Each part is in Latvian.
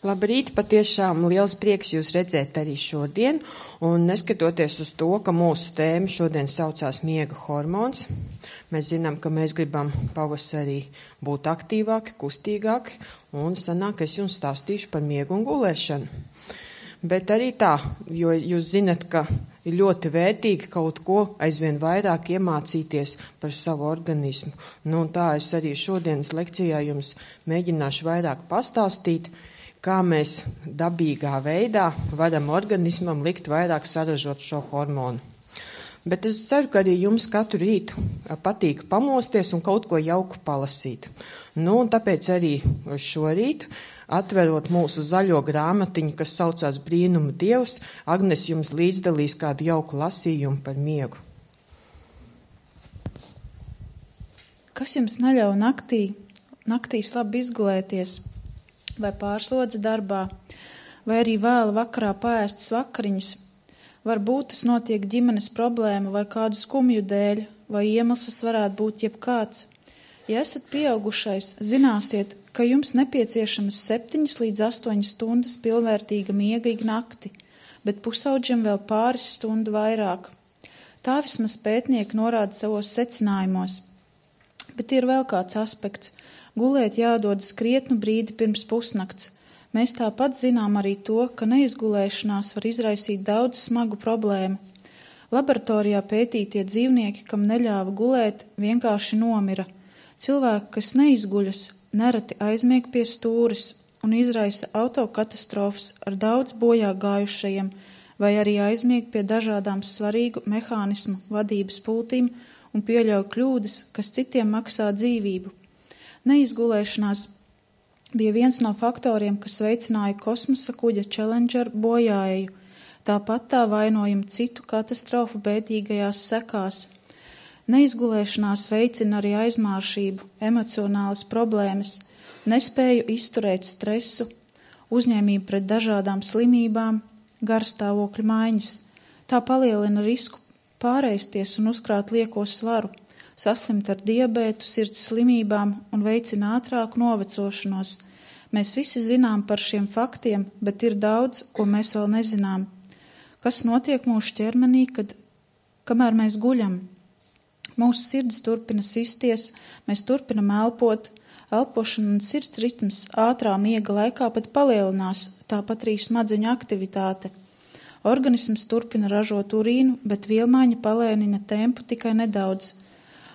Labrīt, patiešām liels prieks jūs redzēt arī šodien, un neskatoties uz to, ka mūsu tēma šodien saucās miega hormons, mēs zinām, ka mēs gribam pavasarī būt aktīvāki, kustīgāki, un sanāk, es jums stāstīšu par miegu un gulēšanu. Bet arī tā, jo jūs zinat, ka ir ļoti vērtīgi kaut ko aizvien vairāk iemācīties par savu organismu. Un tā es arī šodienas lekcijā jums mēģināšu vairāk pastāstīt, kā mēs dabīgā veidā varam organismam likt vairāk saražot šo hormonu. Bet es ceru, ka arī jums katru rītu patīk pamosties un kaut ko jauku palasīt. Un tāpēc arī šorīt, atverot mūsu zaļo grāmatiņu, kas saucās Brīnuma Dievs, Agnes jums līdzdalīs kādu jauku lasījumu par miegu. Kas jums neļauj naktīs labi izgulēties, vai pārslodze darbā, vai arī vēla vakarā paēstas vakariņas? Varbūt tas notiek ģimenes problēma vai kādu skumju dēļ, vai iemesls varētu būt jebkāds. Ja esat pieaugušais, zināsiet, ka jums nepieciešamas 7 līdz 8 stundas pilnvērtīga miega ik nakti, bet pusaudžiem vēl pāris stundu vairāk. Tā vismaz pētnieki norāda savos secinājumos. Bet ir vēl kāds aspekts. Gulēt jādodas krietnu brīdi pirms pusnakts. Mēs tāpat zinām arī to, ka neizgulēšanās var izraisīt daudz smagu problēmu. Laboratorijā pētītie dzīvnieki, kam neļāva gulēt, vienkārši nomira. Cilvēki, kas neizguļas, nereti aizmieg pie stūres un izraisa autokatastrofas ar daudz bojā gājušajiem, vai arī aizmieg pie dažādām svarīgu mehānismu vadības pultīm un pieļauj kļūdas, kas citiem maksā dzīvību. Neizgulēšanās bija viens no faktoriem, kas veicināja kosmosa kuģa Challenger bojāeju. Tāpat tā vainojam citu katastrofu bēdīgajās sekās. Neizgulēšanās veicina arī aizmāršību, emocionālas problēmas, nespēju izturēt stresu, uzņēmību pret dažādām slimībām, garstāvokļa maiņas. Tā palielina risku pārēsties un uzkrāt lieko svaru, saslimt ar diabētu, sirds slimībām un veicina ātrāku novecošanos. Mēs visi zinām par šiem faktiem, bet ir daudz, ko mēs vēl nezinām. Kas notiek mūsu ķermenī, kamēr mēs guļam? Mūsu sirds turpina sisties, mēs turpinam elpot, elpošana un sirds ritms ātrā miega laikā pat palielinās, tāpat arī smadzeņu aktivitāte. Organisms turpina ražot urīnu, bet vielmaiņa palēnina tempu tikai nedaudz.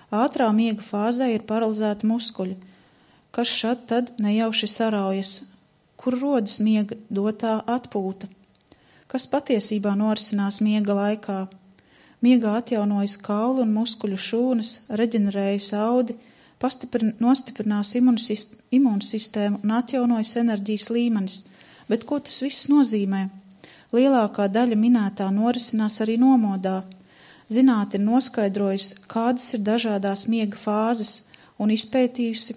Ātrā miega fāzē ir paralizēti muskuļi, kas šad tad nejauši saraujas, kur rodas miega dotā atpūta. Kas patiesībā norisinās miega laikā? Miegā atjaunojas kaulu un muskuļu šūnas, reģenerējas audi, nostiprinās imunsistēmu un atjaunojas enerģijas līmenis. Bet ko tas viss nozīmē? Lielākā daļa minētā norisinās arī nomodā. Zinātne ir noskaidrojusi, kādas ir dažādās miega fāzes un izpētījusi,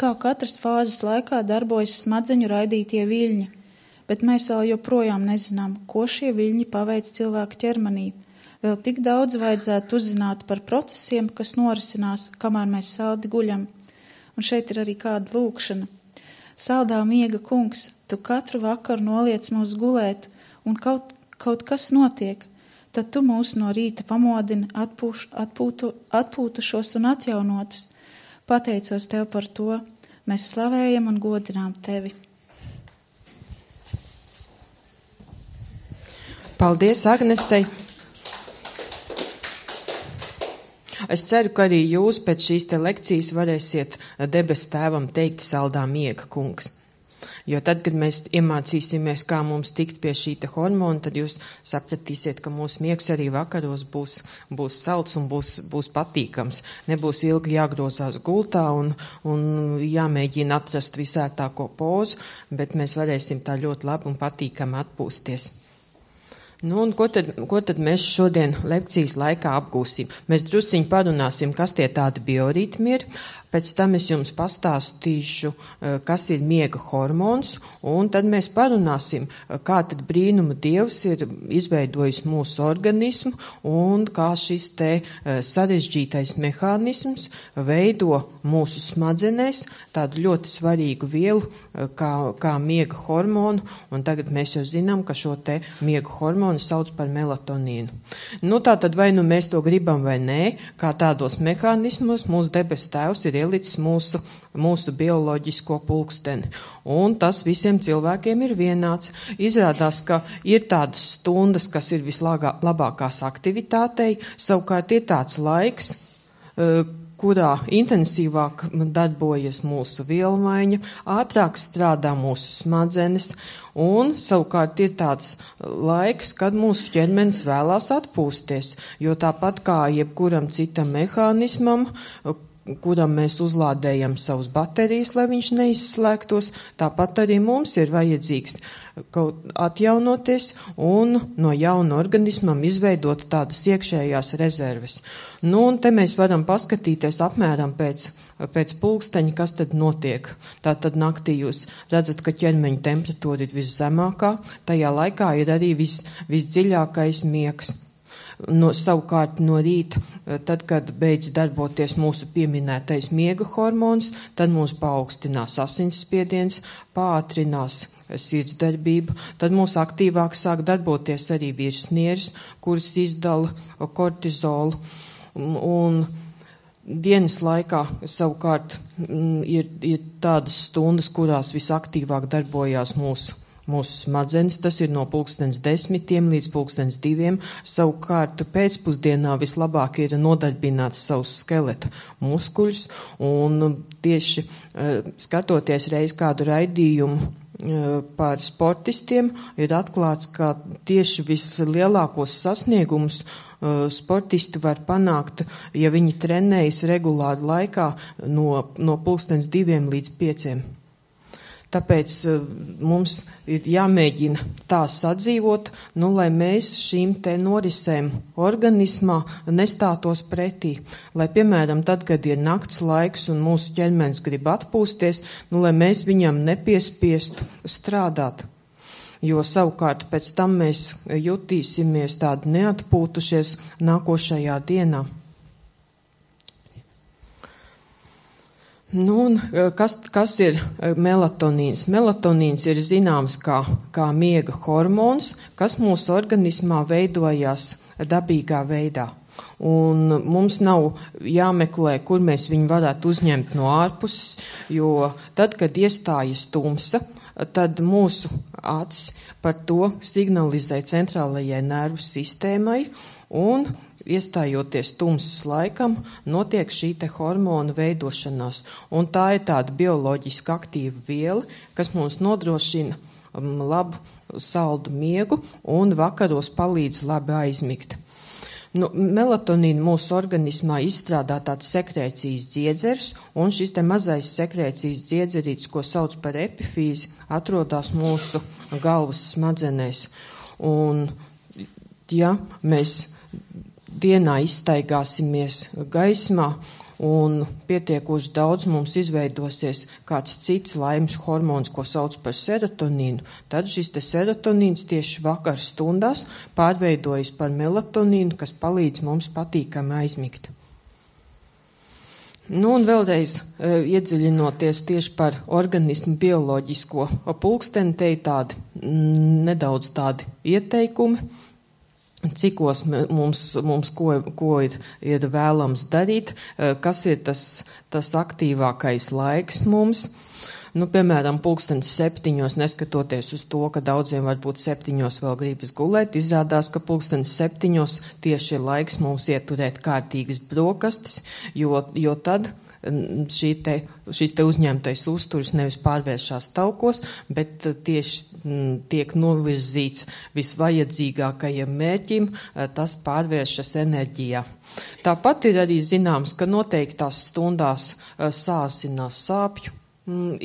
kā katras fāzes laikā darbojas smadzeņu raidītie viļņi, bet mēs vēl joprojām nezinām, ko šie viļņi paveic cilvēka ķermenī. Vēl tik daudz vajadzētu uzzināt par procesiem, kas norisinās, kamēr mēs saldi guļam. Un šeit ir arī kāda lūkšana. Saldā miega kungs, tu katru vakaru noliec mūs gulēt, un kaut kas notiek. Tad tu mūs no rīta pamodini atpūtušos un atjaunotus. Pateicos tev par to, mēs slavējam un godinām tevi. Paldies, Agnesei! Es ceru, ka arī jūs pēc šīs te lekcijas varēsiet debes tēvam teikt saldā miega kungs. Jo tad, kad mēs iemācīsimies, kā mums tikt pie šī te hormona, tad jūs sapratīsiet, ka mūsu miegs arī vakaros būs salds un būs patīkams. Nebūs ilgi jāgrozās gultā un jāmēģina atrast visērtāko pozu, bet mēs varēsim tā ļoti labi un patīkami atpūsties. Un ko tad mēs šodien lekcijas laikā apgūsim? Mēs drusciņi parunāsim, kas tie tādi bioritmi ir. Pēc tam es jums pastāstīšu, kas ir miega hormons, un tad mēs parunāsim, kā tad brīnuma Dievs ir izveidojis mūsu organismu un kā šis te sarežģītais mehānisms veido mūsu smadzenēs tādu ļoti svarīgu vielu kā miega hormonu, un tagad mēs jau zinām, ka šo te miega hormonu sauc par melatonīnu. Nu, tā tad vai nu mēs to gribam vai nē, kā tādos mehānismos mūsu debes tēvs ir ielicis mūsu bioloģisko pulksteni. Un tas visiem cilvēkiem ir vienāds. Izrādās, ka ir tādas stundas, kas ir vislabākās aktivitātei, savukārt ir tāds laiks, kurā intensīvāk darbojas mūsu vielmaiņa, ātrāk strādā mūsu smadzenes, un savukārt ir tāds laiks, kad mūsu ķermenis vēlās atpūsties, jo tāpat kā jebkuram citam mehānismam, kuram mēs uzlādējam savus baterijas, lai viņš neizslēgtos, tāpat arī mums ir vajadzīgs kaut atjaunoties un no jauna organismam izveidot tādas iekšējās rezerves. Nu, un te mēs varam paskatīties apmēram pēc pulksteņa, kas tad notiek. Tātad naktī jūs redzat, ka ķermeņa temperatūra ir viszemākā, tajā laikā ir arī visdziļākais miegs. Savukārt no rīta, tad, kad beidz darboties mūsu pieminētais miega hormons, tad mums paaugstinās asinsspiediens, pātrinās sirdsdarbība, tad mūs aktīvāk sāk darboties arī virsnieres, kuras izdala kortizolu. Un dienas laikā savukārt ir tādas stundas, kurās visaktīvāk darbojās mūsu smadzenes, tas ir no 10:00 līdz 2:00. Savukārt pēcpusdienā vislabāk ir nodarbināts savus skeleta muskuļus, un tieši skatoties reiz kādu raidījumu par sportistiem, ir atklāts, ka tieši vislielākos sasniegumus sportisti var panākt, ja viņi trenējas regulāri laikā no 2:00 līdz 5:00. Tāpēc mums ir jāmēģina tā sadzīvot, lai mēs šīm te norisēm organismā nestātos pretī. Lai, piemēram, tad, kad ir nakts laiks un mūsu ķermenis grib atpūsties, lai mēs viņam nepiespiestu strādāt. Jo savukārt pēc tam mēs jutīsimies tādi neatpūtušies nākošajā dienā. Nu, kas ir melatonīns? Melatonīns ir zināms kā miega hormons, kas mūsu organismā veidojās dabīgā veidā. Un mums nav jāmeklē, kur mēs viņu varētu uzņemt no ārpuses, jo tad, kad iestājas tumsa, tad mūsu acis par to signalizē centrālajai nervu sistēmai, un iestājoties tumsas laikam, notiek šī te hormona veidošanās. Un tā ir tāda bioloģiski aktīva viela, kas mums nodrošina labu saldu miegu un vakaros palīdz labi aizmigt. Melatonīnu mūsu organismā izstrādā tāds sekrēcijas dziedzers, un šis te mazais sekrēcijas dziedzerītis, ko sauc par epifīzi, atrodas mūsu galvas smadzenēs. Un, ja mēs dienā izstaigāsimies gaismā un pietiekoši daudz mums izveidosies kāds cits laimes hormons, ko sauc par serotonīnu, tad šis te serotonīns tieši vakar stundās pārveidojas par melatonīnu, kas palīdz mums patīkami aizmigt. Un vēlreiz iedziļinoties tieši par organismu bioloģisko pulksteni, te ir tādi nedaudz tādi ieteikumi, cikos mums ko ir vēlams darīt, kas ir tas aktīvākais laiks mums. Piemēram, 7:00, neskatoties uz to, ka daudziem varbūt 7:00 vēl gribas gulēt, izrādās, ka 7:00 tieši ir laiks mums ieturēt kārtīgas brokastis, jo tad šis te uzņemtais uzturs nevis pārvēršās taukos, bet tieši tiek novirzīts visvajadzīgākajam mērķim, tas pārvēršas enerģijā. Tāpat ir arī zināms, ka noteiktās stundās sāsinās sāpju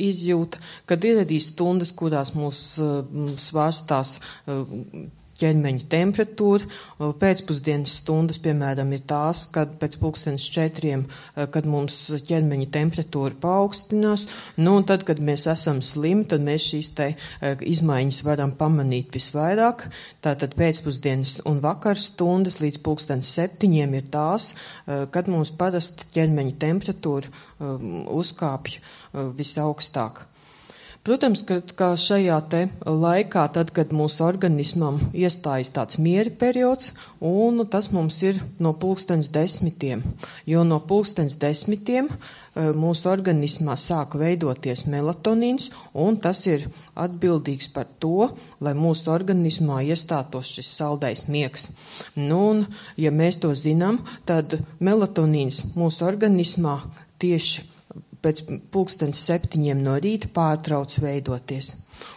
izjūta, kad ir arī stundas, kurās mūs svārstās ķermeņa temperatūra. Pēcpusdienas stundas, piemēram, ir tās, kad pēc 4:00, kad mums ķermeņa temperatūra paaugstinās. Un tad, kad mēs esam slimi, tad mēs šīs izmaiņas varam pamanīt visvairāk. Tātad pēcpusdienas un vakar stundas līdz 7:00 ir tās, kad mums parasti ķermeņa temperatūra uzkāpj visaugstāk. Protams, ka šajā laikā, tad, kad mūsu organismam iestājas tāds miera periods, un tas mums ir no 10:00, jo no 10:00 mūsu organismā sāk veidoties melatonīns, un tas ir atbildīgs par to, lai mūsu organismā iestātos šis saldais miegs. Un, ja mēs to zinām, tad melatonīns mūsu organismā tieši pēc 7:00 no rīta pārtrauc veidoties.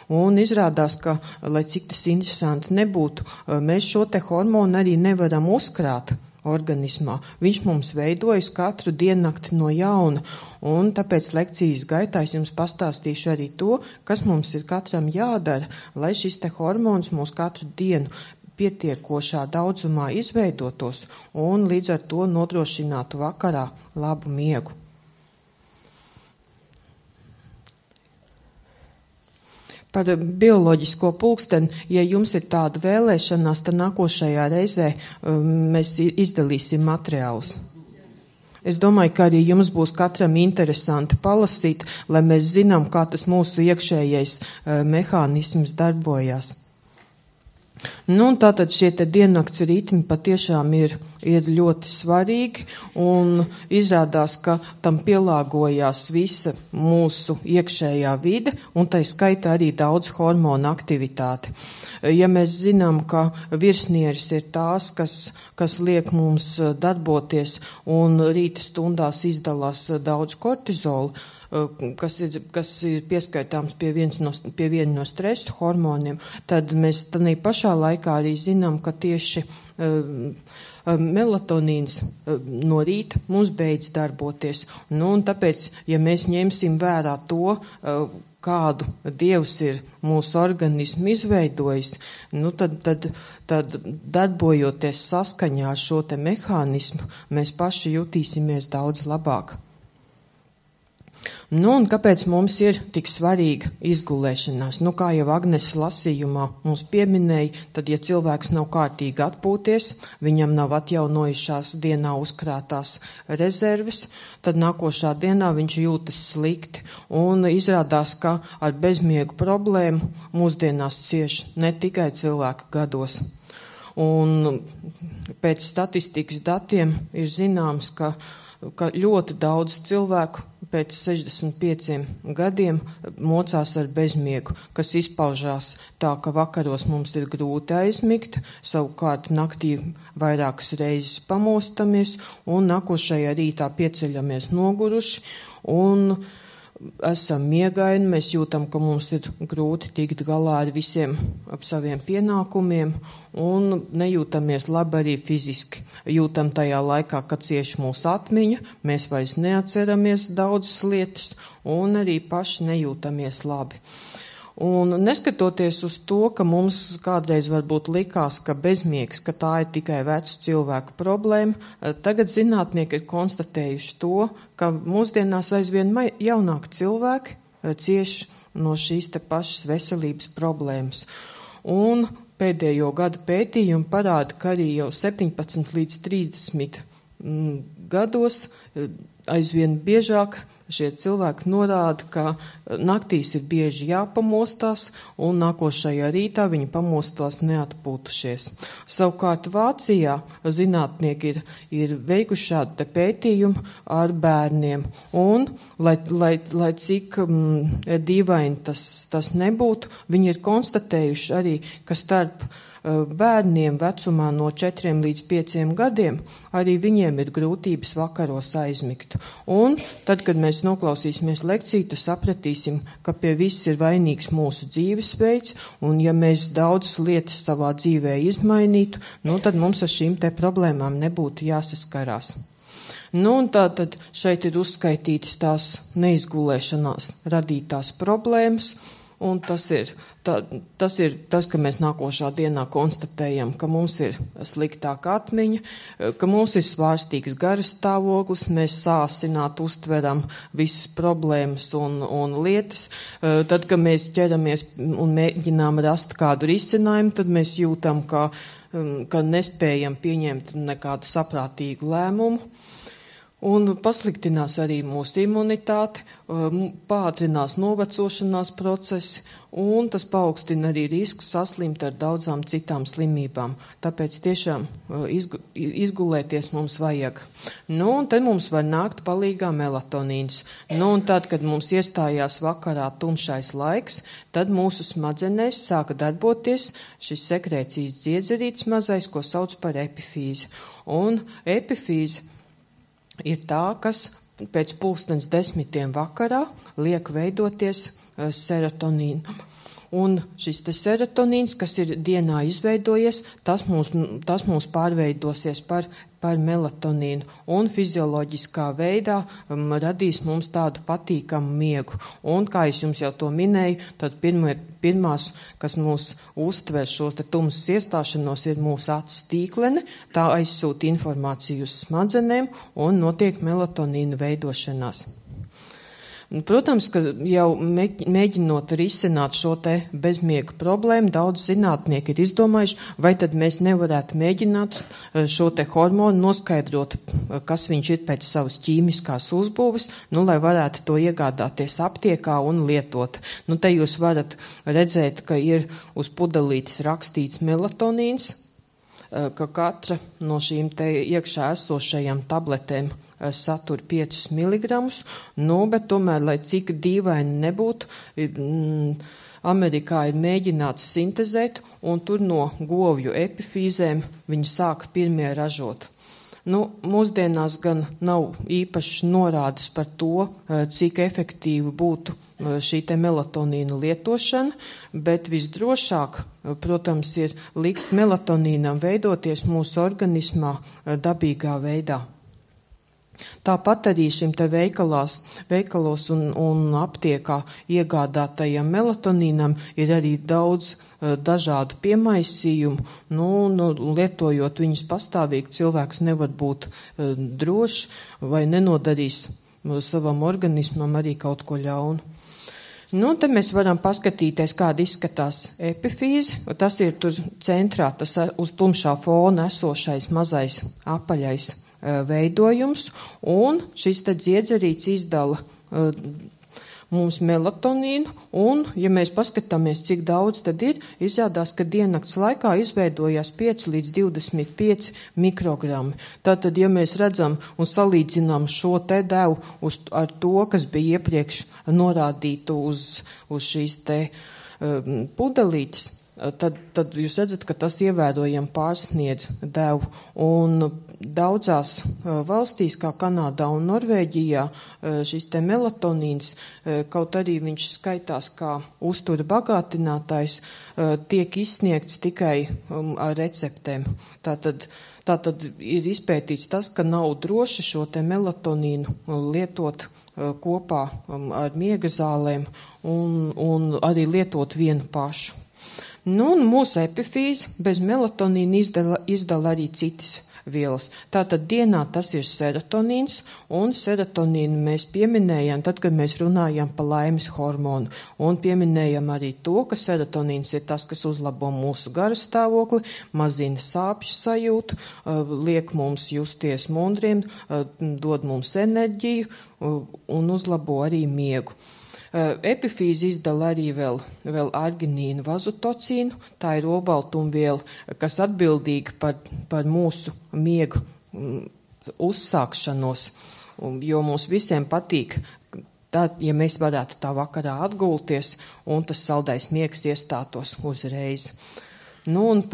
Un izrādās, ka, lai cik tas interesanti nebūtu, mēs šo hormonu arī nevaram uzkrāt organismā. Viņš mums veidojas katru diennakti no jauna, un tāpēc lekcijas gaitā es jums pastāstīšu arī to, kas mums ir katram jādara, lai šis hormons mūs katru dienu pietiekošā daudzumā izveidotos un līdz ar to nodrošinātu vakarā labu miegu. Par bioloģisko pulksteni, ja jums ir tāda vēlēšanās, tad nākošajā reizē mēs izdalīsim materiālus. Es domāju, ka arī jums būs katram interesanti palasīt, lai mēs zinām, kā tas mūsu iekšējais mehānisms darbojās. Un tātad šie diennakts ritmi patiešām ir ļoti svarīgi, un izrādās, ka tam pielāgojās visa mūsu iekšējā vide, un tai skaitā arī daudz hormonu aktivitāti. Ja mēs zinām, ka virsnieris ir tās, kas liek mums darboties, un rīta stundās izdalās daudz kortizola, kas ir pieskaitāms pie viena no stresa hormoniem, tad mēs tādā pašā laikā arī zinām, ka tieši melatonīns no rīta mums beidz darboties. Un tāpēc, ja mēs ņemsim vērā to, kādu Dievs ir mūsu organismu izveidojis, tad darbojoties saskaņā ar šo mehānismu, mēs paši jutīsimies daudz labāk. Un kāpēc mums ir tik svarīga izgulēšanās? Kā jau Agnese lasījumā mums pieminēja, tad, ja cilvēks nav kārtīgi atpūties, viņam nav atjaunojušās dienā uzkrātās rezerves, tad nākošā dienā viņš jūtas slikti. Un izrādās, ka ar bezmiegu problēmu mūsdienās cieš ne tikai cilvēku gados. Un pēc statistikas datiem ir zināms, ka ļoti daudz cilvēku pēc 65 gadiem mocās ar bezmiegu, kas izpaužās tā, ka vakaros mums ir grūti aizmigt, savukārt naktī vairākas reizes pamostamies un nākošajā rītā pieceļamies noguruši un esam miegaini, mēs jūtam, ka mums ir grūti tikt galā ar visiem saviem pienākumiem un nejūtamies labi arī fiziski. Jūtam tajā laikā, kad cieš mūsu atmiņa, mēs vairs neatceramies daudzas lietas un arī paši nejūtamies labi. Un neskatoties uz to, ka mums kādreiz varbūt likās, ka bezmiegs, ka tā ir tikai vecu cilvēku problēma, tagad zinātnieki ir konstatējuši to, ka mūsdienās aizvien jaunāki cilvēki cieš no šīs pašas veselības problēmas. Un pēdējo gadu pētījumi parāda, ka arī jau 17 līdz 30 gados aizvien biežāk šie cilvēki norāda, ka naktīs ir bieži jāpamostās un nākošajā rītā viņi pamostās neatpūtušies. Savukārt Vācijā zinātnieki ir veikuši šādu pētījumu ar bērniem un, lai cik dīvaini tas nebūtu, viņi ir konstatējuši arī, ka starp bērniem vecumā no 4 līdz 5 gadiem, arī viņiem ir grūtības vakaros aizmigt. Un tad, kad mēs noklausīsimies lekciju, tad sapratīsim, ka pie viss ir vainīgs mūsu dzīvesveids, un ja mēs daudzas lietas savā dzīvē izmainītu, tad mums ar šīm problēmām nebūtu jāsaskarās. Un tātad šeit ir uzskaitītas tās neizgulēšanās radītās problēmas, Un tas ir tas, ka mēs nākošā dienā konstatējam, ka mums ir sliktāka atmiņa, ka mums ir svārstīgs garas stāvoklis, mēs sāsināt uztveram visas problēmas un lietas. Tad, kad mēs ķeramies un mēģinām rast kādu risinājumu, tad mēs jūtam, ka nespējam pieņemt nekādu saprātīgu lēmumu. Un pasliktinās arī mūsu imunitāte, pātrinās novecošanās procesi, un tas paaugstina arī risku saslimt ar daudzām citām slimībām. Tāpēc tiešām izgulēties mums vajag. Un te mums var nākt palīgā melatonīns. Un tad, kad mums iestājās vakarā tumšais laiks, tad mūsu smadzenēs sāka darboties šis sekrēcijas dziedzerītis mazais, ko sauc par epifīzi. Un epifīze ir tā, kas pēc 10:30 vakarā liek veidoties serotonīnam. Un šis serotonīns, kas ir dienā izveidojies, tas mums pārveidosies par melatonīnu un fizioloģiskā veidā radīs mums tādu patīkamu miegu. Un, kā es jums jau to minēju, tad pirmās, kas mūs uztver šos te tumsas iestāšanos, ir mūsu acu stīklene, tā aizsūta informāciju uz smadzenēm un notiek melatonīna veidošanās. Protams, ka jau mēģinot risināt šo te bezmiega problēmu, daudz zinātnieki ir izdomājuši, vai tad mēs nevarētu mēģināt šo te hormonu noskaidrot, kas viņš ir pēc savas ķīmiskās uzbūves, lai varētu to iegādāties aptiekā un lietot. Te jūs varat redzēt, ka ir uz pudelītes rakstīts melatonīns, ka katra no šīm te iekšā esošajām tabletēm satur 5 miligramus, bet tomēr, lai cik dīvaini nebūtu, Amerikā ir mēģināts sintezēt, un tur no govju epifīzēm viņi sāka pirmie ražot. Mūsdienās gan nav īpaši norādes par to, cik efektīvi būtu šī te melatonīna lietošana, bet visdrošāk, protams, ir likt melatonīnam veidoties mūsu organismā dabīgā veidā. Tāpat arī šim te veikalos un aptiekā iegādātajam melatonīnam ir arī daudz dažādu piemaisījumu, lietojot viņus pastāvīgi, cilvēks nevar būt drošs vai nenodarīs savam organismam arī kaut ko ļaunu. Te mēs varam paskatīties, kāda izskatās epifīze. Tas ir tur centrā, tas uz tumšā fona esošais mazais apaļais veidojums, un šis te dziedzerīts izdala mums melatonīnu, un, ja mēs paskatāmies, cik daudz tad ir, izrādās, ka diennakts laikā izveidojās 5 līdz 25 mikrogrammi. Tātad, ja mēs redzam un salīdzinām šo te devu ar to, kas bija iepriekš norādītu uz šīs te pudelītes, tad jūs redzat, ka tas ievērojami pārsniedz devu. Un daudzās valstīs, kā Kanādā un Norvēģijā, šis te melatonīns, kaut arī viņš skaitās kā uztura bagātinātājs, tiek izsniegts tikai ar receptēm. Tātad ir izpētīts tas, ka nav droši šo te melatonīnu lietot kopā ar miega zālēm un arī lietot vienu pašu. Un mūsu epifīze bez melatonīna izdala arī citas vielas. Tātad dienā tas ir serotonīns, un serotonīnu mēs pieminējam tad, kad mēs runājam par laimes hormonu, un pieminējam arī to, ka serotonīns ir tas, kas uzlabo mūsu garas stāvokli, mazina sāpju sajūtu, liek mums justies mundriem, dod mums enerģiju un uzlabo arī miegu. Epifīze izdala arī vēl arginīnu vazotocīnu, tā ir olbaltumviela, kas atbildīga par mūsu miegu uzsākšanos, jo mums visiem patīk, ja mēs varētu tā vakarā atgulties un tas saldais miegs iestātos uzreiz. Un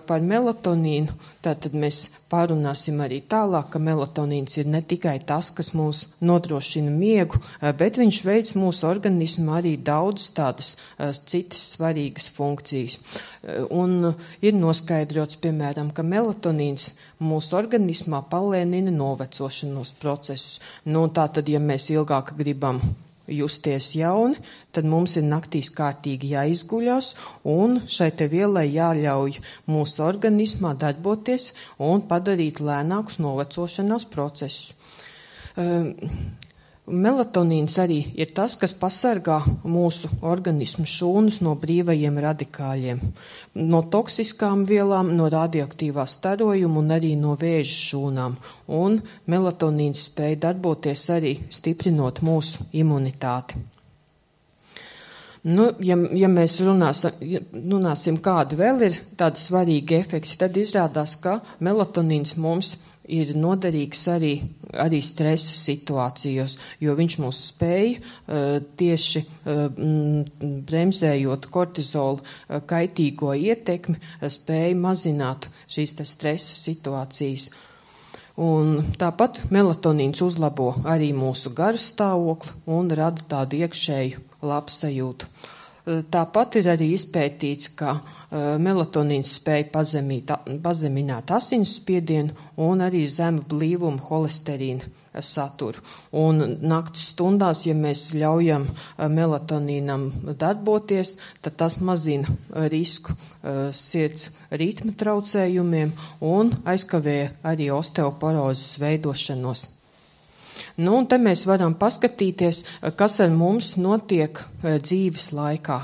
par melatonīnu, tātad mēs pārunāsim arī tālāk, ka melatonīns ir ne tikai tas, kas mūs nodrošina miegu, bet viņš veic mūsu organismu arī daudz tādas citas svarīgas funkcijas. Un ir noskaidrots, piemēram, ka melatonīns mūsu organismā palēnina novecošanos procesus. Tātad, ja mēs ilgāk gribam justies jauni, tad mums ir naktīs kārtīgi jāizguļās, un šai te vielai jāļauj mūsu organismā darboties un padarīt lēnākus novecošanās procesus. Melatonīns arī ir tas, kas pasargā mūsu organismu šūnas no brīvajiem radikāļiem, no toksiskām vielām, no radioaktīvā starojuma un arī no vēža šūnām. Un melatonīns spēj darboties arī stiprinot mūsu imunitāti. Ja mēs runāsim, kādi vēl ir tādi svarīgi efekti, tad izrādās, ka melatonīns mums ir noderīgs arī stresa situācijos, jo viņš mūs spēj tieši bremzējot kortizola kaitīgo ietekmi, spēj mazināt šīs stresa situācijas. Un tāpat melatonīns uzlabo arī mūsu garstāvokli un rada tādu iekšēju labsajūtu. Tāpat ir arī izpētīts, ka melatonīns spēj pazemināt asinsspiedienu un arī zemu blīvumu holesterīna saturu. Un naktas stundās, ja mēs ļaujam melatonīnam darboties, tad tas mazina risku sirds ritma traucējumiem un aizkavē arī osteoporozes veidošanos. Un te mēs varam paskatīties, kas ar mums notiek dzīves laikā.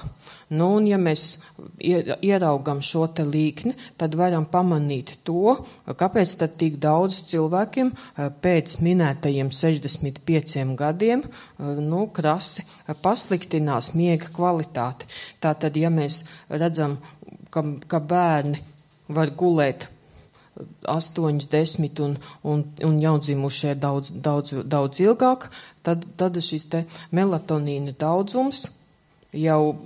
Un ja mēs ieraugam šo te līkni, tad varam pamanīt to, kāpēc tad tik daudz cilvēkiem pēc minētajiem 65 gadiem krasi pasliktinās miega kvalitāti. Tātad, ja mēs redzam, ka bērni var gulēt 8, 10 un jaundzimušie daudz ilgāk, tad šis te melatonīna daudzums jau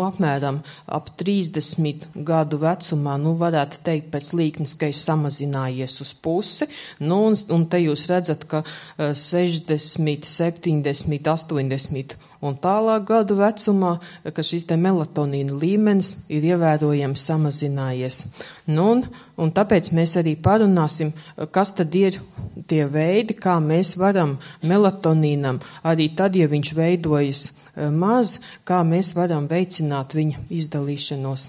apmēram ap 30 gadu vecumā, varētu teikt pēc līknes, ka ir samazinājies uz pusi, un te jūs redzat, ka 60, 70, 80 un tālāk gadu vecumā, ka šis te melatonīna līmenis ir ievērojami samazinājies. Un tāpēc mēs arī parunāsim, kas tad ir tie veidi, kā mēs varam melatonīnam, arī tad, ja viņš veidojas maz, kā mēs varam veicināt viņa izdalīšanos.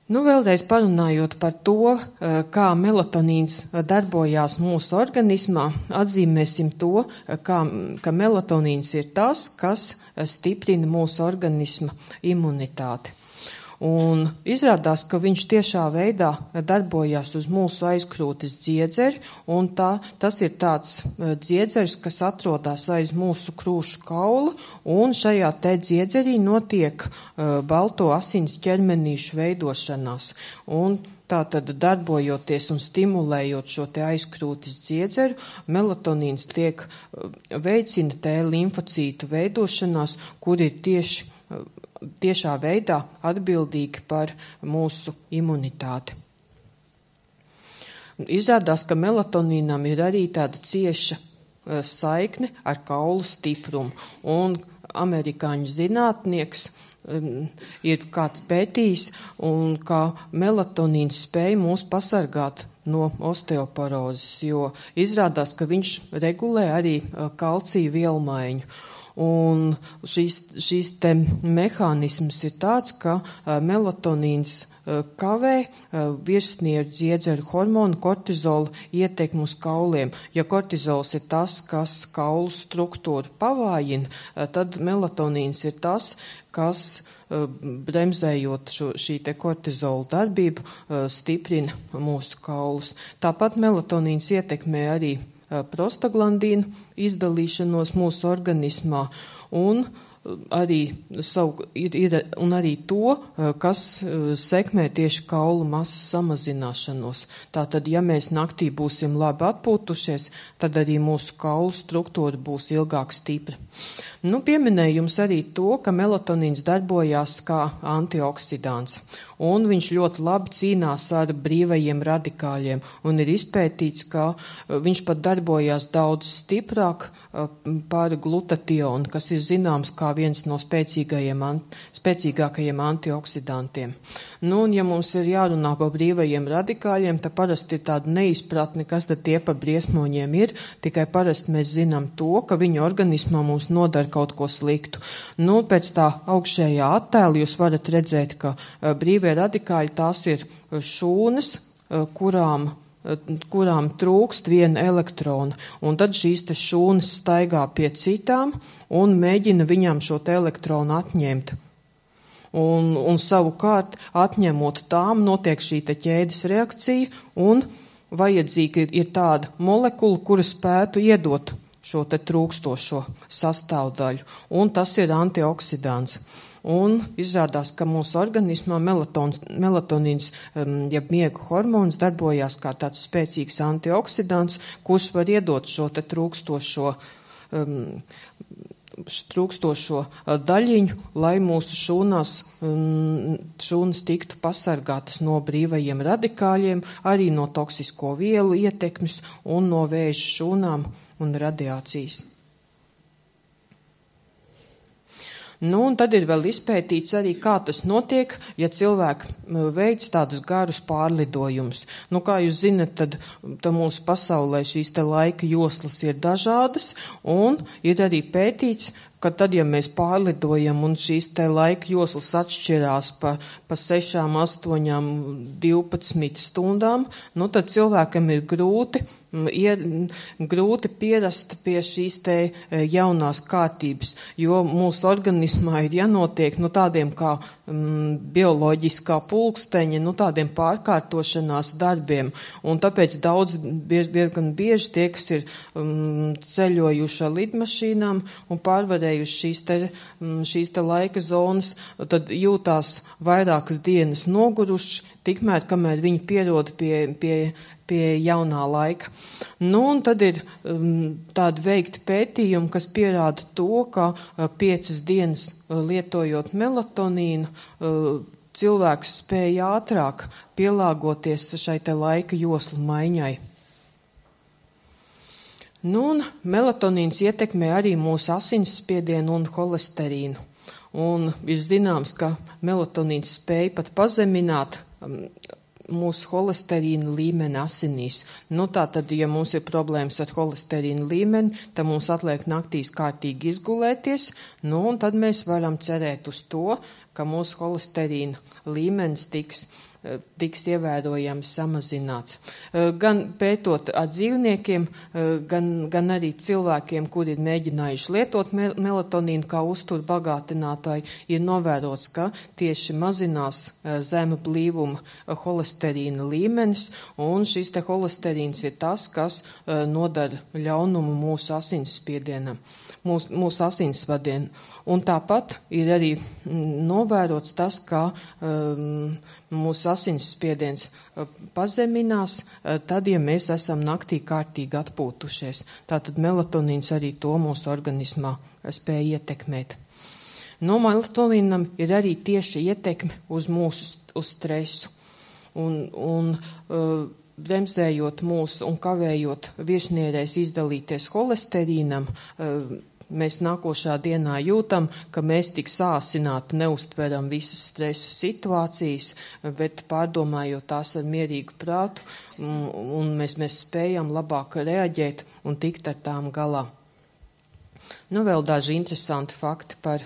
Vēlreiz parunājot par to, kā melatonīns darbojās mūsu organismā, atzīmēsim to, ka melatonīns ir tas, kas stiprina mūsu organisma imunitāti. Un izrādās, ka viņš tiešā veidā darbojās uz mūsu aizkrūtes dziedzeri, un tas ir tāds dziedzeris, kas atrodas aiz mūsu krūšu kaula, un šajā te dziedzerī notiek balto asins ķermenīšu veidošanās. Un tātad darbojoties un stimulējot šo te aizkrūtes dziedzeru, melatonīns veicina T limfocītu veidošanās, kur ir tiešā veidā atbildīgi par mūsu imunitāti. Izrādās, ka melatonīnam ir arī tāda cieša saikne ar kaulu stiprumu, un amerikāņu zinātnieks ir kāds pētījis, un kā melatonīns spēj mūs pasargāt no osteoporozes, jo izrādās, ka viņš regulē arī kalcija vielmaiņu. Un šīs te mehānisms ir tāds, ka melatonīns kavē virsnieru dziedzeru hormonu kortizola ietekmi uz kauliem. Ja kortizols ir tas, kas kaulu struktūru pavājina, tad melatonīns ir tas, kas bremzējot šī te kortizola darbību, stiprina mūsu kaulus. Tāpat melatonīns ietekmē arī prostaglandīnu izdalīšanos mūsu organismā un arī to, kas sekmē tieši kaulu masas samazināšanos. Tātad, ja mēs naktī būsim labi atpūtušies, tad arī mūsu kaulu struktūra būs ilgāk stipra. Pieminēju jums arī to, ka melatonīns darbojās kā antioksidants, un viņš ļoti labi cīnās ar brīvajiem radikāļiem, un ir izpētīts, ka viņš pat darbojās daudz stiprāk par glutationu, kas ir zināms kā viens no spēcīgākajiem antioksidantiem. Nu, un ja mums ir jārunā par brīvajiem radikāļiem, tad parasti ir tāda neizpratne, kas tad tie par briesmoņiem ir, tikai parasti mēs zinām to, ka viņu organismā mums nodara kaut ko sliktu. Nu, pēc tā augšējā attēla jūs varat redzēt, ka brīvie radikāļi tās ir šūnas, kurām trūkst viena elektrona, un tad šīs te šūnas staigā pie citām un mēģina viņām šo te elektronu atņemt. Un savukārt atņemot tām notiek šī te ķēdes reakcija un vajadzīga ir tāda molekula, kura spētu iedot šo te trūkstošo sastāvdaļu, un tas ir antioksidants. Un izrādās, ka mūsu organismā melatonīns, jeb miega hormons, darbojās kā tāds spēcīgs antioksidants, kurš var iedot šo te trūkstošo daļiņu, lai mūsu šūnas tiktu pasargātas no brīvajiem radikāļiem, arī no toksisko vielu ietekmes un no vēža šūnām un radiācijas. Nu, un tad ir vēl izpētīts arī, kā tas notiek, ja cilvēki veic tādus garus pārlidojumus. Nu, kā jūs zinat, tad mūsu pasaulē šīs te laika joslas ir dažādas, un ir arī pētīts, ka tad, ja mēs pārlidojam un šīs te laika joslas atšķirās pa 6, 8, 12 stundām, nu, tad cilvēkam ir grūti pierast pie šīs te jaunās kārtības, jo mūsu organismā ir jānotiek tādiem kā bioloģiskā pulksteņa, tādiem pārkārtošanās darbiem, un tāpēc diezgan bieži tie, kas ir ceļojuši ar lidmašīnām un pārvarējuši šīs te laika zonas, tad jūtās vairākas dienas noguruši, tikmēr, kamēr viņi pierod pie jaunā laika. Nu, un tad ir tādi veikti pētījumi, kas pierāda to, ka 5 dienas lietojot melatonīnu, cilvēks spēja ātrāk pielāgoties šai te laika joslu maiņai. Nu, un melatonīns ietekmē arī mūsu asinsspiedienu un holesterīnu. Un ir zināms, ka melatonīns spēja pat pazemināt mūsu holesterīna līmeni asinīs. Nu, tātad, ja mums ir problēmas ar holesterīna līmeni, tad mums atliek naktīs kārtīgi izgulēties, nu, un tad mēs varam cerēt uz to, ka mūsu holesterīna līmenis tiks ievērojami samazināts. Gan pētot ar dzīvniekiem, gan arī cilvēkiem, kuri ir mēģinājuši lietot melatonīnu kā uzturu bagātinātāju, ir novērots, ka tieši mazinās zema blīvuma holesterīna līmenis, un šis te holesterīns ir tas, kas nodara ļaunumu mūsu asinsspiedienam, mūsu asinsvadiem. Un tāpat ir arī novērots tas, ka mūsu asinsspiediens pazeminās, tad, ja mēs esam naktī kārtīgi atpūtušies. Tātad melatonīns arī to mūsu organismā spēja ietekmēt. No melatonīnam ir arī tieši ietekme uz stresu. Un bremzējot mūsu un kavējot virsnierēs izdalīties holesterīnam, mēs nākošā dienā jūtam, ka mēs tik sāsināti neuztveram visas stresa situācijas, bet pārdomājot tās ar mierīgu prātu, un mēs spējam labāk reaģēt un tikt ar tām galā. Nu, vēl daži interesanti fakti par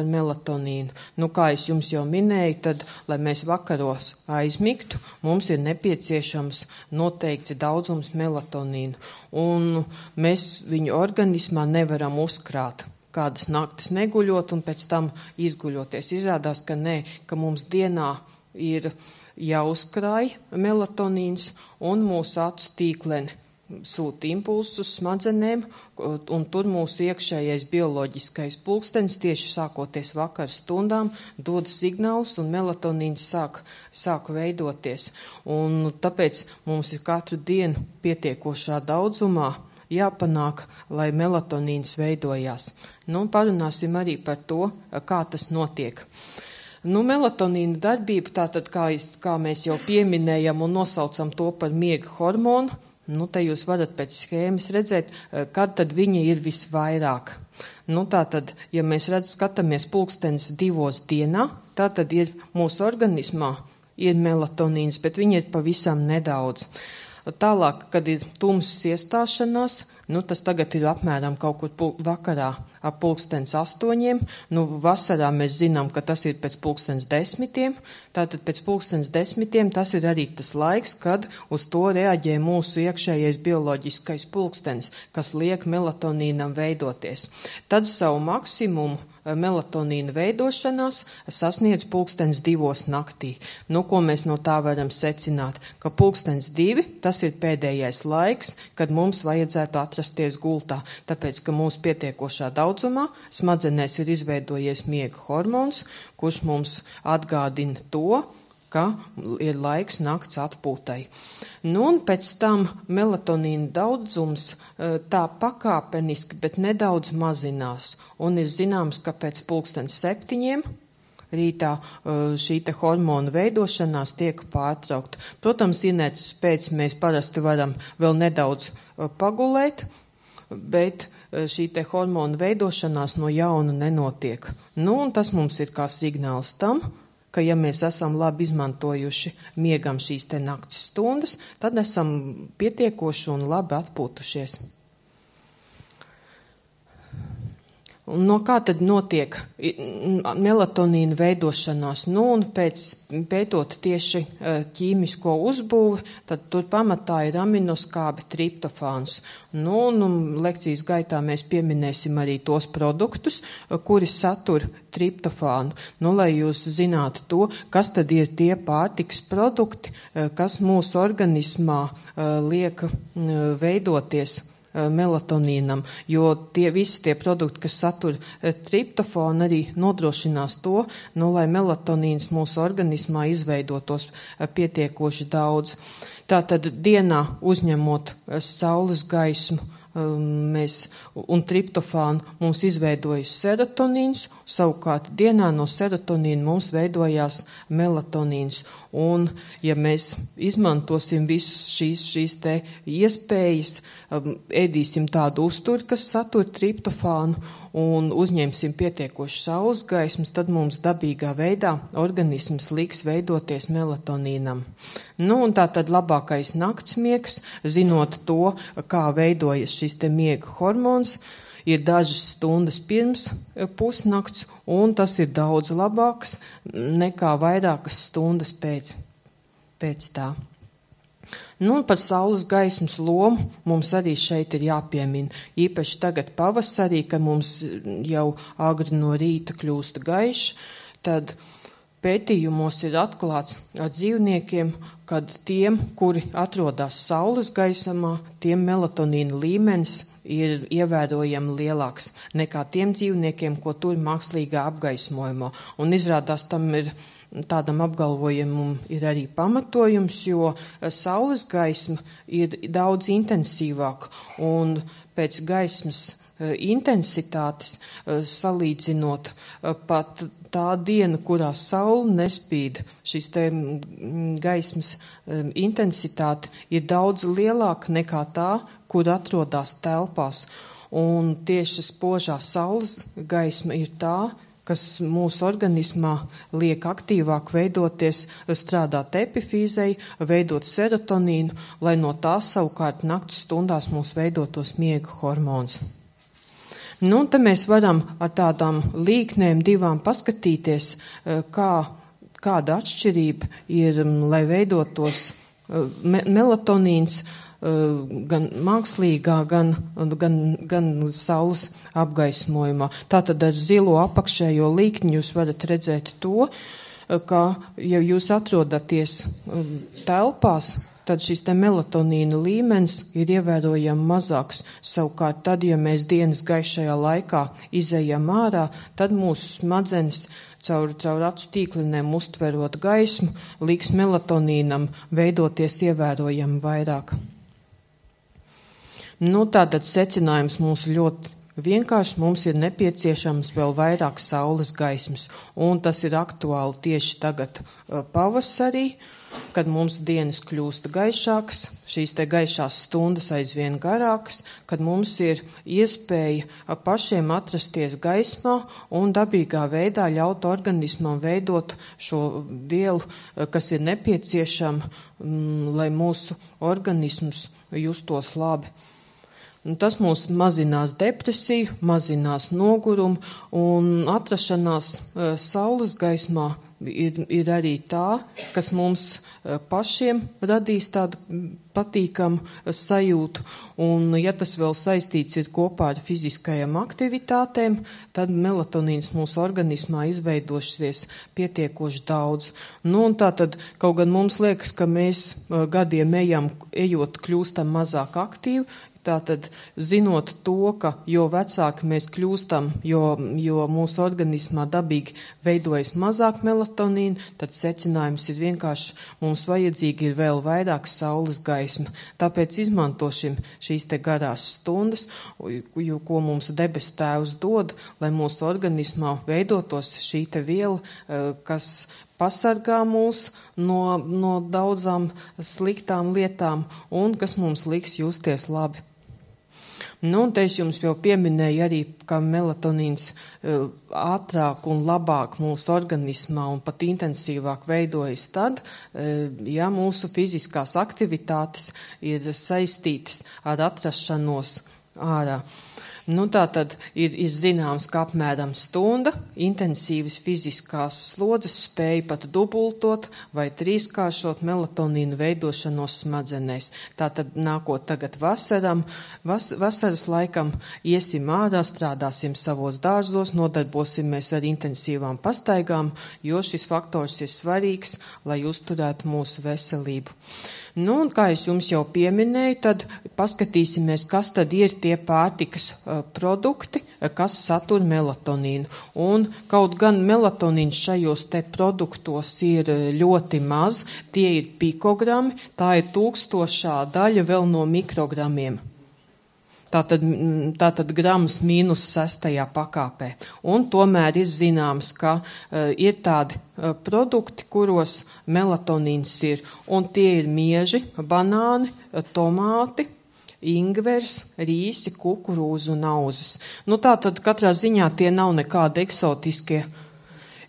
melatonīnu. Nu, kā es jums jau minēju, tad, lai mēs vakaros aizmigtu, mums ir nepieciešams noteikti daudzums melatonīnu. Un mēs viņu organismā nevaram uzkrāt kādas naktis neguļot un pēc tam izguļoties. Izrādās, ka nē, ka mums dienā ir jāuzkrāj melatonīns un mūsu acu tīkleni sūta impulsus smadzenēm, un tur mūsu iekšējais bioloģiskais pulkstenis tieši sākoties vakar stundām dod signālus, un melatonīns sāk veidoties. Un tāpēc mums ir katru dienu pietiekošā daudzumā jāpanāk, lai melatonīns veidojās. Nu, parunāsim arī par to, kā tas notiek. Nu, melatonīna darbība, tātad kā mēs jau pieminējam un nosaucam to par miega hormonu, Te jūs varat pēc schēmas redzēt, kad tad viņa ir visvairāk. Tātad, ja mēs skatāmies 2:00 dienā, tātad ir mūsu organismā ir melatonīns, bet viņa ir pavisam nedaudz. Tālāk, kad ir tumsas iestāšanās, tas tagad ir apmēram kaut kur vakarā ap 8:00. Vasarā mēs zinām, ka tas ir pēc 10:00. Tātad pēc 10:00 tas ir arī tas laiks, kad uz to reaģē mūsu iekšējais bioloģiskais pulkstenis, kas liek melatonīnam veidoties. Tad savu maksimumu melatonīna veidošanās sasniedz 2:00 naktī. Ko mēs no tā varam secināt? Ka 2:00 tas ir pēdējais laiks, kad mums vajadzētu atrasties gultā, tāpēc, ka mūsu pietiekošā daudzumā smadzenēs ir izveidojies miega hormons, kurš mums atgādina to, ka ir laiks nakts atpūtai. Un pēc tam melatonīna daudzums tā pakāpeniski, bet nedaudz mazinās. Un ir zināms, ka pēc 7:00 rītā šī te hormona veidošanās tiek pārtraukta. Protams, inerces pēc mēs parasti varam vēl nedaudz pagulēt, bet šī te hormona veidošanās no jauna nenotiek. Un tas mums ir kā signāls tam, ka ja mēs esam labi izmantojuši miegam šīs te nakts stundas, tad esam pietiekoši un labi atpūtušies. Un no kā tad notiek melatonīna veidošanās? Un pēc pētot tieši ķīmisko uzbūvi, tad tur pamatā ir aminoskābe triptofāns. Lekcijas gaitā mēs pieminēsim arī tos produktus, kuri satur triptofānu. Lai jūs zinātu to, kas tad ir tie pārtikas produkti, kas mūsu organismā liek veidoties melatonīnam, jo visi tie produkti, kas satur triptofānu, arī nodrošinās to, lai melatonīns mūsu organismā izveidotos pietiekoši daudz. Tātad dienā uzņemot saules gaismu, un triptofānu mums izveidojas serotonīns, savukārt dienā no serotonīna mums veidojās melatonīns. Un, ja mēs izmantosim visas šīs te iespējas, ēdīsim tādu uzturu, kas satur triptofānu, un uzņemsim pietiekoši saules gaismas, tad mums dabīgā veidā organisms liks veidoties melatonīnam. Un tā tad labākais naktsmiegs, zinot to, kā veidojas šis te miega hormons, ir dažas stundas pirms pusnakts, un tas ir daudz labāks nekā vairākas stundas pēc tā. Par saules gaismas lomu mums arī šeit ir jāpiemina. Īpaši tagad pavasarī, kad mums jau agri no rīta kļūst gaišs, tad pētījumos ir atklāts ar dzīvniekiem, kad tiem, kuri atrodas saules gaismā, tiem melatonīna līmenis ir ievērojami lielāks nekā tiem dzīvniekiem, ko tur mākslīgā apgaismojumā. Un izrādās tādam apgalvojumam ir arī pamatojums, jo saules gaisma ir daudz intensīvāka, un pēc gaismas intensitātes salīdzinot pat tā diena, kurā saule nespīd, šis te gaismas intensitāte ir daudz lielāka nekā tā, kur atrodas telpās. Un tieši spožā saules gaisma ir tā, kas mūsu organismā liek aktīvāk veidoties, strādāt epifīzei, veidot serotonīnu, lai no tās savukārt nakts stundās mums veidotos miega hormons. Te mēs varam ar tādām līknēm divām paskatīties, kāda atšķirība ir, lai veidotos melatonīns gan mākslīgā, gan saules apgaismojumā. Tātad ar zilo apakšējo līkni jūs varat redzēt to, ka, ja jūs atrodaties telpās, tad šis te melatonīna līmenis ir ievērojami mazāks. Savukārt tad, ja mēs dienas gaišajā laikā izejam ārā, tad mūsu smadzenes caur acu tīklinēm uztverot gaismu, liks melatonīnam veidoties ievērojami vairāk. Tātad secinājums mūsu ļoti Vienkārši mums ir nepieciešams vēl vairāk saules gaismas, un tas ir aktuāli tieši tagad pavasarī, kad mums dienas kļūst gaišākas, šīs te gaišās stundas aizvien garākas, kad mums ir iespēja pašiem atrasties gaismā un dabīgā veidā ļaut organismam veidot šo vielu, kas ir nepieciešama, lai mūsu organisms justos labi. Un tas mūs mazinās depresiju, mazinās nogurumu, un atrašanās saules gaismā ir arī tā, kas mums pašiem radīs tādu patīkamu sajūtu, un ja tas vēl saistīts ir kopā ar fiziskajām aktivitātēm, tad melatonīns mūsu organismā izveidosies pietiekoši daudz. Nu, un tā tad, kaut gan mums liekas, ka mēs gadiem ejot kļūstam mazāk aktīvi, tātad, zinot to, ka jo vecāki mēs kļūstam, jo mūsu organismā dabīgi veidojas mazāk melatonīna, tad secinājums ir vienkārši mums vajadzīgi ir vēl vairāk saules gaisma. Tāpēc izmantošim šīs te garās stundas, ko mums debes tēvs dod, lai mūsu organismā veidotos šī te viela, kas pasargā mūs no daudzām sliktām lietām un kas mums liks justies labi. Nu, un te es jums jau pieminēju arī, ka melatonīns ātrāk un labāk mūsu organismā un pat intensīvāk veidojas tad, ja mūsu fiziskās aktivitātes ir saistītas ar atrašanos ārā. Nu, tā tad ir zināms, ka apmēram stunda intensīvas fiziskās slodzes spēja pat dubultot vai trīskāršot melatonīnu veidošanos smadzenēs. Tātad nākot tagad vasaras laikam iesim ārā, strādāsim savos dārzos, nodarbosimies ar intensīvām pastaigām, jo šis faktors ir svarīgs, lai uzturētu mūsu veselību. Nu, un kā es jums jau pieminēju, tad paskatīsimies, kas tad ir tie pārtikas produkti, kas satur melatonīnu. Un kaut gan melatonīns šajos te produktos ir ļoti maz, tie ir pikogrami, tā ir 1000 daļa vēl no mikrogramiem. Tātad grams -6. pakāpē. Un tomēr ir zināms, ka ir tādi produkti, kuros melatonīns ir, un tie ir mieži, banāni, tomāti, ingvers, rīsi, kukurūza un auzas. Nu, tātad katrā ziņā tie nav nekādi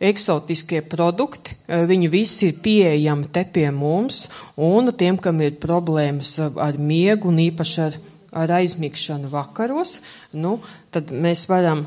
eksotiskie produkti, viņi visi ir pieejami te pie mums, un tiem, kam ir problēmas ar miegu un īpaši ar aizmigšanu vakaros, nu, tad mēs varam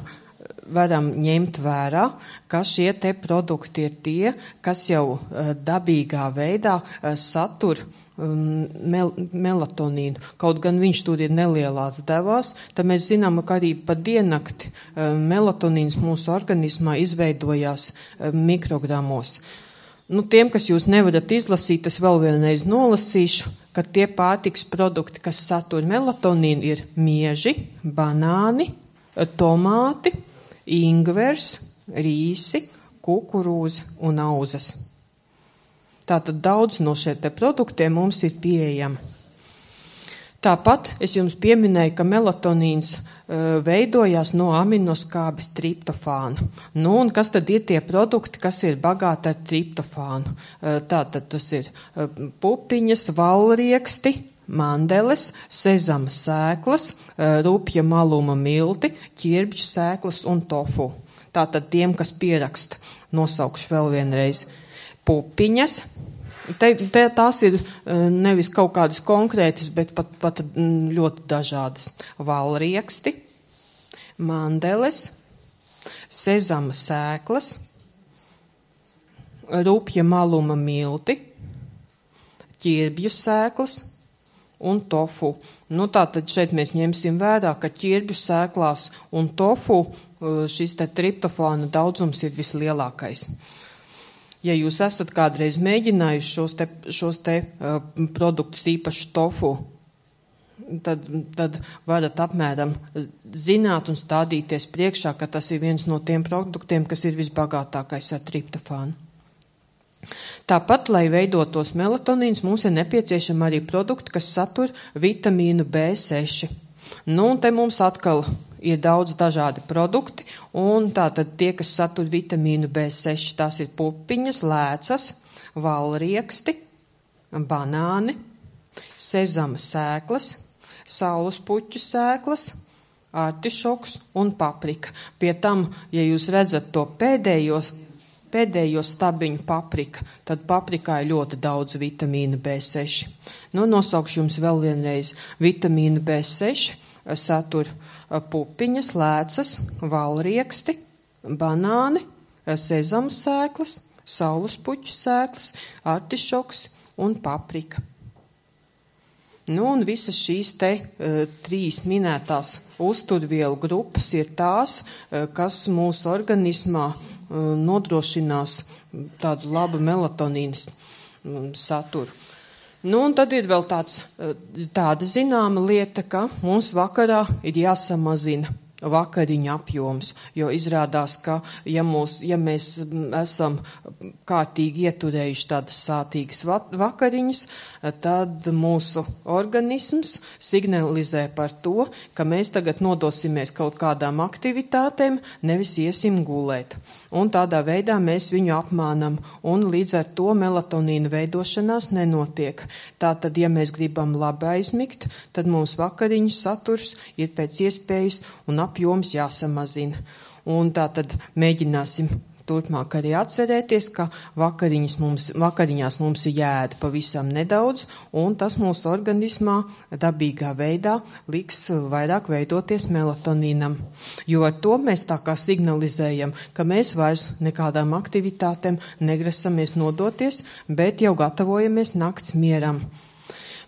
ņemt vērā, ka šie te produkti ir tie, kas jau dabīgā veidā satur melatonīnu. Kaut gan viņš tur ir nelielās devās, tad mēs zinām, ka arī pa diennakti melatonīns mūsu organismā izveidojās mikrogramos. Nu, tiem, kas jūs nevarat izlasīt, es vēl vienreiz nolasīšu, ka tie pārtiks produkti, kas satur melatonīnu, ir mieži, banāni, tomāti, ingvers, rīsi, kukurūza un auzas. Tātad daudz no šiem te produktiem mums ir pieejami. Tāpat es jums pieminēju, ka melatonīns veidojās no aminoskābes triptofāna. Nu, un kas tad ir tie produkti, kas ir bagāti ar triptofānu? Tātad tas ir pupiņas, valrieksti, mandeles, sezama sēklas, rupja maluma milti, ķirbļu sēklas un tofu. Tātad tiem, kas pieraksta, nosaukšu vēl vienreiz. Pupiņas. Tās ir nevis kaut kādas konkrētas, bet pat ļoti dažādas. Valrieksti, mandeles, sezama sēklas, rupja maluma milti, ķirbju sēklas un tofu. Nu, tātad šeit mēs ņemsim vērā, ka ķirbju sēklās un tofu šis te triptofāna daudzums ir vislielākais. Ja jūs esat kādreiz mēģinājuši šos te produktus, īpaši tofu, tad varat apmēram zināt un stādīties priekšā, ka tas ir viens no tiem produktiem, kas ir visbagātākais ar triptofānu. Tāpat, lai veidotos melatonīns, mums ir nepieciešama arī produkti, kas satur vitamīnu B6. Nu, un te mums atkal ir daudz dažādi produkti, un tātad tie, kas satur vitamīnu B6, tās ir pupiņas, lēcas, valrieksti, banāni, sezama sēklas, saules puķu sēklas, artišoks un paprika. Pie tam, ja jūs redzat to pēdējo stabiņu paprika, tad paprikā ir ļoti daudz vitamīna B6. Nosaukšu jums vēl vienreiz. Vitamīna B6 satur pupiņas, lēcas, valrieksti, banāni, sezama sēklas, saules puķu sēklas, artišoks un paprika. Un visas šīs trīs minētās uzturvielu grupas ir tās, kas mūsu organismā nodrošinās tādu labu melatonīnas saturu. Un tad ir vēl tāda zināma lieta, ka mums vakarā ir jāsamazina vakariņu apjoms, jo izrādās, ka ja mēs esam kārtīgi ieturējuši tādas sātīgas vakariņas, tad mūsu organisms signalizē par to, ka mēs tagad nodosimies kaut kādām aktivitātēm, nevis iesim gulēt. Un tādā veidā mēs viņu apmānam, un līdz ar to melatonīna veidošanās nenotiek. Tātad, ja mēs gribam labi aizmigt, tad mums vakariņu saturs ir pēc iespējas un apjoms jāsamazina. Un tātad mēģināsim turpmāk arī atcerēties, ka vakariņās mums ir jāēd pavisam nedaudz, un tas mūsu organismā dabīgā veidā liks vairāk veidoties melatonīnam. Jo ar to mēs tā kā signalizējam, ka mēs vairs nekādām aktivitātēm negrasamies nodoties, bet jau gatavojamies nakts mieram.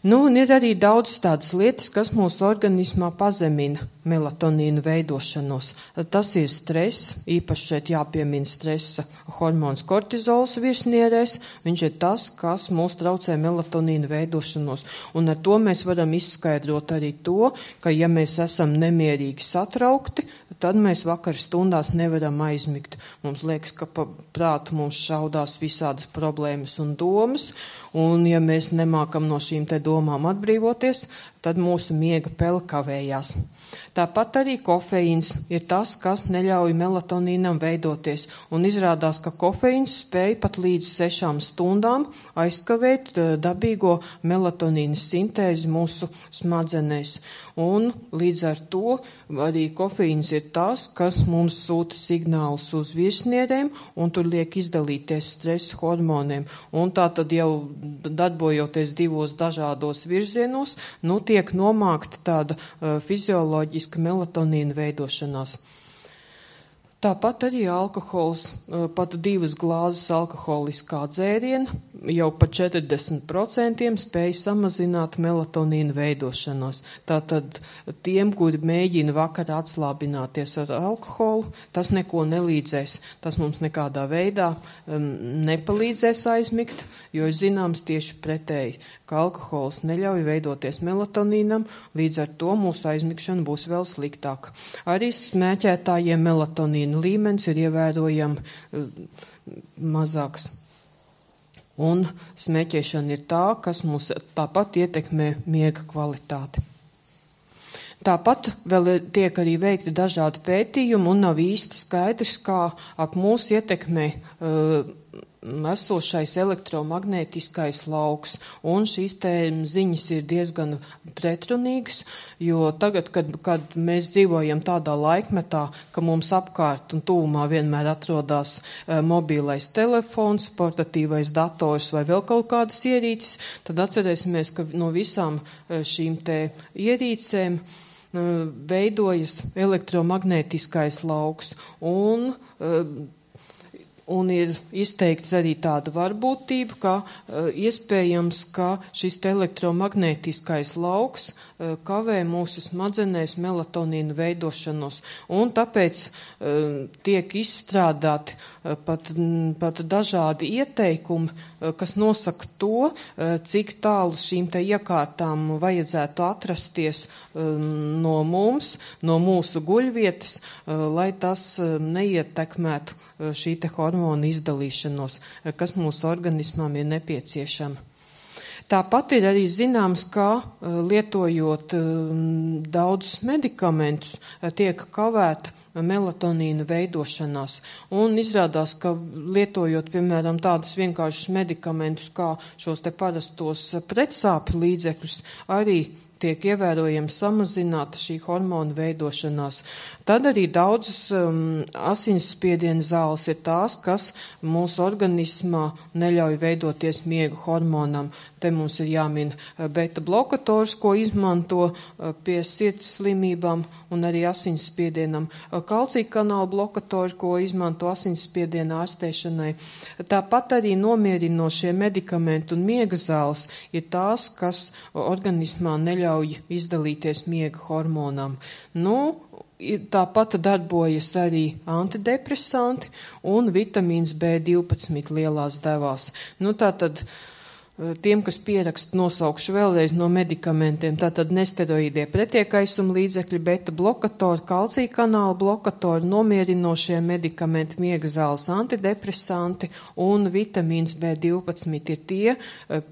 Un ir arī daudz tādas lietas, kas mūsu organismā pazemina melatonīnu veidošanos. Tas ir stress, īpaši šeit jāpiemina stresa hormons kortizols virsnierēs. Viņš ir tas, kas mūs traucē melatonīnu veidošanos. Un ar to mēs varam izskaidrot arī to, ka ja mēs esam nemierīgi satraukti, tad mēs vakar stundās nevaram aizmigt. Mums liekas, ka pa prātu mums šaudās visādas problēmas un domas, un ja mēs nemākam no šīm te domām atbrīvoties, tad mūsu miega pele kavējās. Tāpat arī kofeīns ir tas, kas neļauj melatonīnam veidoties, un izrādās, ka kofeīns spēj pat līdz 6 stundām aizkavēt dabīgo melatonīnas sintēzi mūsu smadzenēs. Un līdz ar to arī kofeīns ir tas, kas mums sūta signālus uz virsnierēm, un tur liek izdalīties stresa hormoniem. Un tā tad jau darbojoties 2 dažādos virzienos, tiek nomākta tāda fizioloģiska melatonīna veidošanās. Tāpat arī alkohols, pat 2 glāzes alkoholiskā dzēriena jau pa 40% spēj samazināt melatonīnu veidošanos. Tātad tiem, kuri mēģina vakarā atslābināties ar alkoholu, tas neko nelīdzēs. Tas mums nekādā veidā nepalīdzēs aizmigt, jo ir zināms tieši pretēji, ka alkohols neļauj veidoties melatonīnam, līdz ar to mūsu aizmigšana būs vēl sliktāka. Arī smēķētājiem melatonīna līmenis ir ievērojami mazāks. Un smēķēšana ir tā, kas mūs tāpat ietekmē miega kvalitāti. Tāpat vēl tiek arī veikti dažādi pētījumi un nav īsti skaidrs, kā ap mūs ietekmē esošais elektromagnētiskais lauks, un šīs ziņas ir diezgan pretrunīgas, jo tagad, kad mēs dzīvojam tādā laikmetā, ka mums apkārt un tūmā vienmēr atrodas mobilais telefons, portatīvais dators vai vēl kaut kādas ierīces, tad atcerēsimies, ka no visām šīm te ierīcēm veidojas elektromagnētiskais lauks, un ir izteikts arī tāda varbūtība, ka iespējams, ka šis elektromagnētiskais lauks kavē mūsu smadzenēs melatonīnu veidošanos. Un tāpēc tiek izstrādāti pat dažādi ieteikumi, kas nosaka to, cik tālu šīm te iekārtām vajadzētu atrasties no mums, no mūsu guļvietas, lai tas neietekmētu šī te hormona izdalīšanos, kas mūsu organismam ir nepieciešama. Tāpat ir arī zināms, ka lietojot daudzus medikamentus tiek kavēta melatonīna veidošanās. Un izrādās, ka lietojot, piemēram, tādus vienkāršus medikamentus kā šos te parastos pretsāpju līdzekļus, arī tiek ievērojami samazināta šī hormona veidošanās. Tad arī daudzas asinsspiediena zāles ir tās, kas mūsu organismā neļauj veidoties miega hormonam. Te mums ir jāmin beta blokators, ko izmanto pie sirds slimībām un arī asinsspiedienam. Kalcija kanāla blokatori, ko izmanto asinsspiediena ārstēšanai. Tāpat arī nomierinošie medikamenti un miega zāles ir tās, kas organismā neļauj izdalīties miega hormonam. Tāpat darbojas arī antidepresanti un vitamīns B12 lielās devās. Tātad tiem, kas pierakst, nosaukšu vēlreiz no medikamentiem, tātad nesteroīdie pretiekaisuma līdzekļi, beta blokatori, kalcija kanāla blokatori, nomierinošie medikamenti, miega zāles antidepresanti un vitamīns B12 ir tie,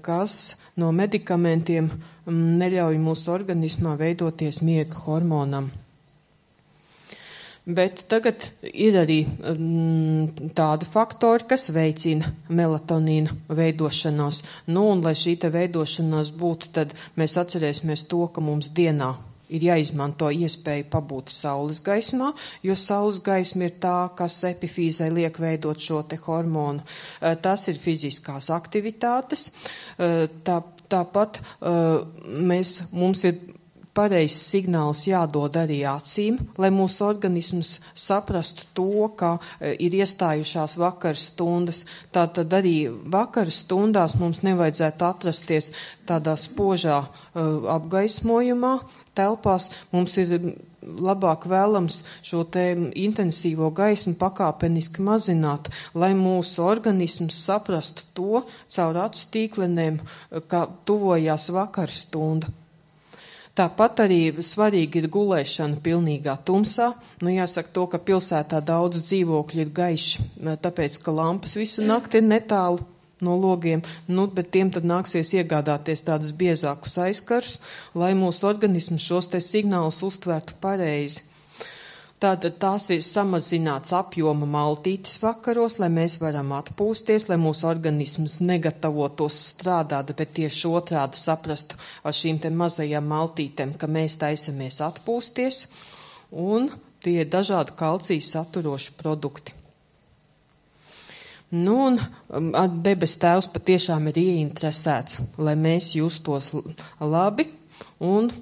kas no medikamentiem neļauj mūsu organismā veidoties miega hormonam. Bet tagad ir arī tādi faktori, kas veicina melatonīna veidošanos. Un, lai šī te veidošanās būtu, tad mēs atcerēsimies to, ka mums dienā ir jāizmanto iespēja pabūt saules gaismā, jo saules gaisma ir tā, kas epifīzai liek veidot šo te hormonu. Tas ir fiziskās aktivitātes. Tāpat mums ir pareizs signāls jādod arī acīm, lai mūsu organisms saprastu to, ka ir iestājušās vakara stundas. Tātad arī vakara stundās mums nevajadzētu atrasties tādā spožā apgaismojumā, telpās. Mums ir labāk vēlams šo te intensīvo gaismu pakāpeniski mazināt, lai mūsu organisms saprastu to caur acu tīklenēm, ka tuvojās vakara stunda. Tāpat arī svarīgi ir gulēšana pilnīgā tumsā. Jāsaka to, ka pilsētā daudz dzīvokļi ir gaiši, tāpēc, ka lampas visu nakti ir netālu no logiem, bet tiem tad nāksies iegādāties tādus biezākus aizkarus, lai mūsu organisms šos te signālus uztvertu pareizi. Tātad tās ir samazināts apjoma maltītes vakaros, lai mēs varam atpūsties, lai mūsu organisms negatavotos strādāt, bet tieši otrādi saprastu ar šīm te mazajām maltītēm, ka mēs taisamies atpūsties, un tie ir dažādi kalcija saturoši produkti. Un debes Tēvs patiešām ir ieinteresēts, lai mēs justos labi, un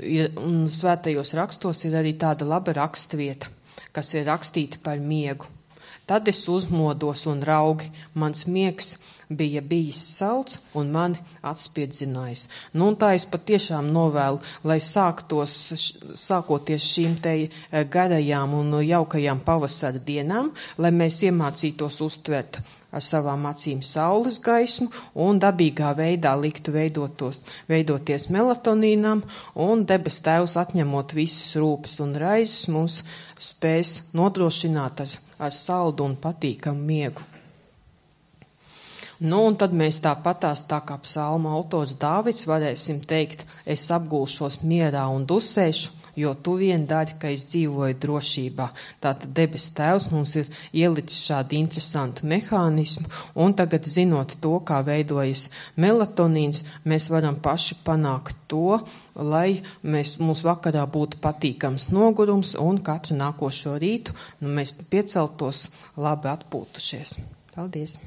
svētajos rakstos ir arī tāda laba rakstvieta, kas ir rakstīta par miegu. Tad es uzmodos un raugi, mans miegs bija bijis salds un mani atspiedzinājis. Un tā es patiešām novēlu, lai sākoties šīm te garajām un jaukajām pavasara dienām, lai mēs iemācītos uztvert ar savām acīm saules gaismu un dabīgā veidā liktu veidoties melatonīnam, un debes Tēvs atņemot visas rūpes un raizes mums spēs nodrošināt ar saldu un patīkamu miegu. Un tad mēs tāpatās, tā kā psalma autors Dāvids, varēsim teikt, es apgulšos mierā un dusēšu, jo tu vien dari, ka es dzīvoju drošībā. Tātad debes Tēvs mums ir ielicis šādu interesantu mehānismu, un tagad zinot to, kā veidojas melatonīns, mēs varam paši panākt to, lai mums vakarā būtu patīkams nogurums, un katru nākošo rītu mēs pieceltos labi atpūtušies. Paldies!